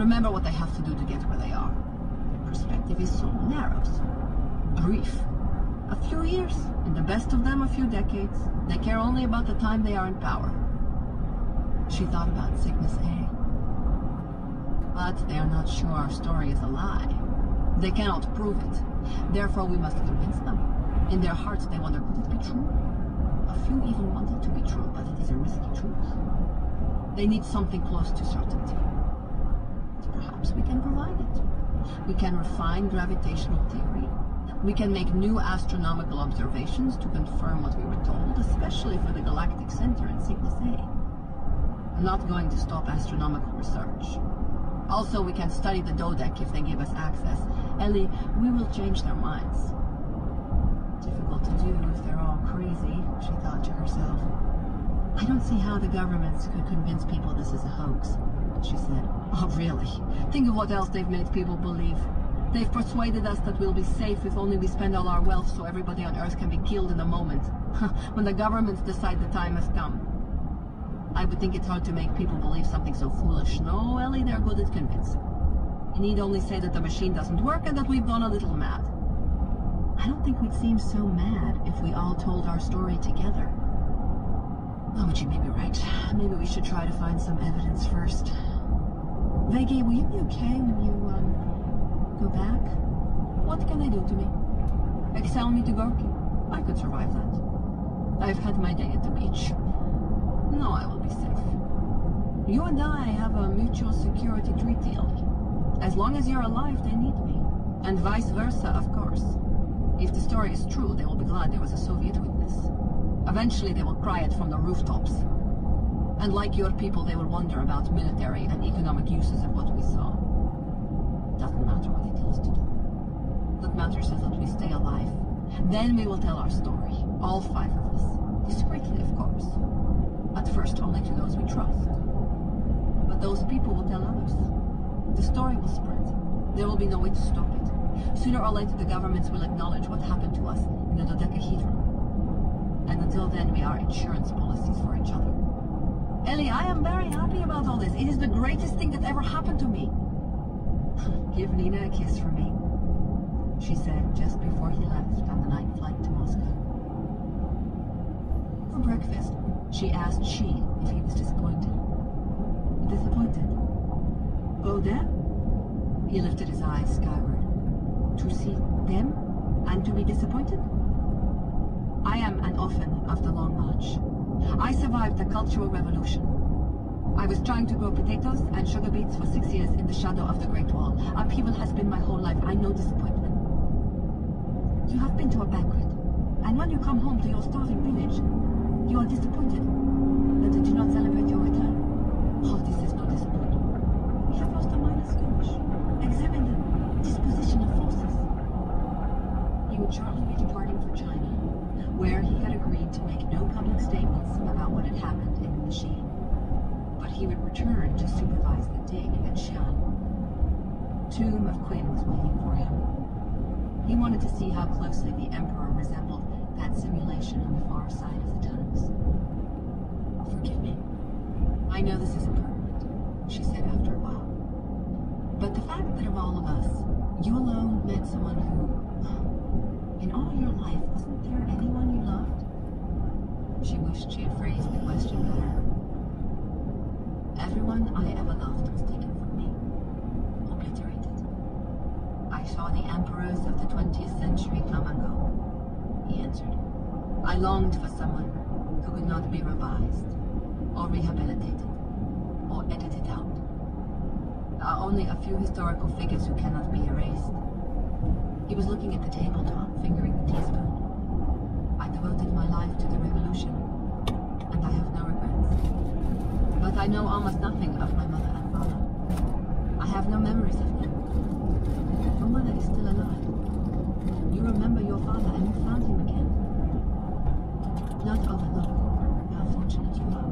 Remember what they have to do to get where they are. Perspective is so narrow, so brief. A few years, and the best of them a few decades. They care only about the time they are in power. She thought about Cygnus A. But they are not sure our story is a lie. They cannot prove it. Therefore, we must convince them. In their hearts, they wonder, could it be true? A few even want it to be true, but it is a risky truth. They need something close to certainty. Perhaps we can provide it. We can refine gravitational theory. We can make new astronomical observations to confirm what we were told, especially for the galactic center in Cygnus A. I'm not going to stop astronomical research. Also, we can study the Dodec if they give us access. Ellie, we will change their minds. Difficult to do if they're all crazy, she thought to herself. I don't see how the governments could convince people this is a hoax, she said. Oh, really? Think of what else they've made people believe. They've persuaded us that we'll be safe if only we spend all our wealth so everybody on Earth can be killed in a moment. When the governments decide the time has come. I would think it's hard to make people believe something so foolish. No, Ellie, they're good at convincing. You need only say that the machine doesn't work and that we've gone a little mad. I don't think we'd seem so mad if we all told our story together. Oh, but you may be right. Maybe we should try to find some evidence first. Veggie, will you be okay when you, go back? What can they do to me? Exile me to Gorky? I could survive that. I've had my day at the beach. No, I will be safe. You and I have a mutual security treaty, Ellie. As long as you're alive, they need me. And vice versa, of course. If the story is true, they will be glad there was a Soviet witness. Eventually, they will cry it from the rooftops. And like your people, they will wonder about military and economic uses of what we saw. Doesn't matter what they tell us to do. What matters is that we stay alive. Then we will tell our story, all 5 of us. Discreetly, of course. At first, only to those we trust. But those people will tell others. The story will spread. There will be no way to stop it. Sooner or later, the governments will acknowledge what happened to us in the dodecahedron. And until then, we are insurance policies for each other. Ellie, I am very happy about all this. It is the greatest thing that ever happened to me. Give Nina a kiss for me, she said just before he left on the night flight to Moscow. For breakfast, she asked Shi if he was disappointed. Disappointed? Oh, them? He lifted his eyes skyward. To see them and to be disappointed? I am an orphan of the Long March. I survived the Cultural Revolution. I was trying to grow potatoes and sugar beets for 6 years in the shadow of the Great Wall. Upheaval has been my whole life. I know disappointment. You have been to a banquet, and when you come home to your starving village, you are disappointed that they do not celebrate your return. Oh, this is no disappointment. We have lost a minor skirmish. Examine the disposition of forces. He would shortly be departing for China, where he had agreed to make no public statements about what had happened in the machine. But he would return to supervise the dig at Xi'an. Tomb of Quinn was waiting for him. He wanted to see how closely the Emperor resembled that simulation on the far side of the tunnels. Forgive me. I know this isn't permanent, she said after a while. But the fact that of all of us, you alone met someone who, in all your life, wasn't there anyone you loved? She wished she had phrased the question better. Everyone I ever loved was taken from me. Obliterated. I saw the emperors of the 20th century come and go, he answered. I longed for someone who could not be revised, or rehabilitated, or edited out. There are only a few historical figures who cannot be erased. He was looking at the tabletop, fingering the teaspoon. I devoted my life to the revolution, and I have no regrets. But I know almost nothing of my mother and father. I have no memories of them. Your mother is still alive. You remember your father and you found him again. Not overlook how fortunate you are.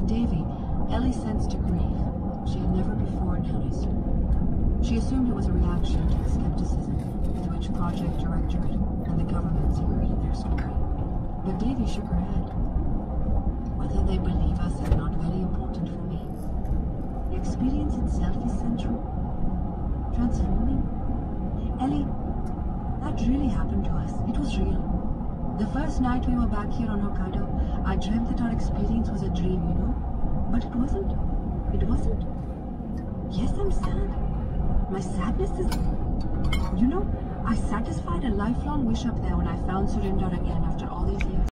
Davy, Ellie sensed a grief she had never before noticed. She assumed it was a reaction to the skepticism with which Project Directorate and the government secreted their story. But Davy shook her head. Whether they believe us is not very important for me. If experience itself is central. Transforming. Ellie, that really happened to us. It was real. The first night we were back here on Hokkaido, I dreamt that our experience was a dream, you know? But it wasn't. It wasn't. Yes, I'm sad. My sadness is... You know, I satisfied a lifelong wish up there when I found Surinder again after all these years.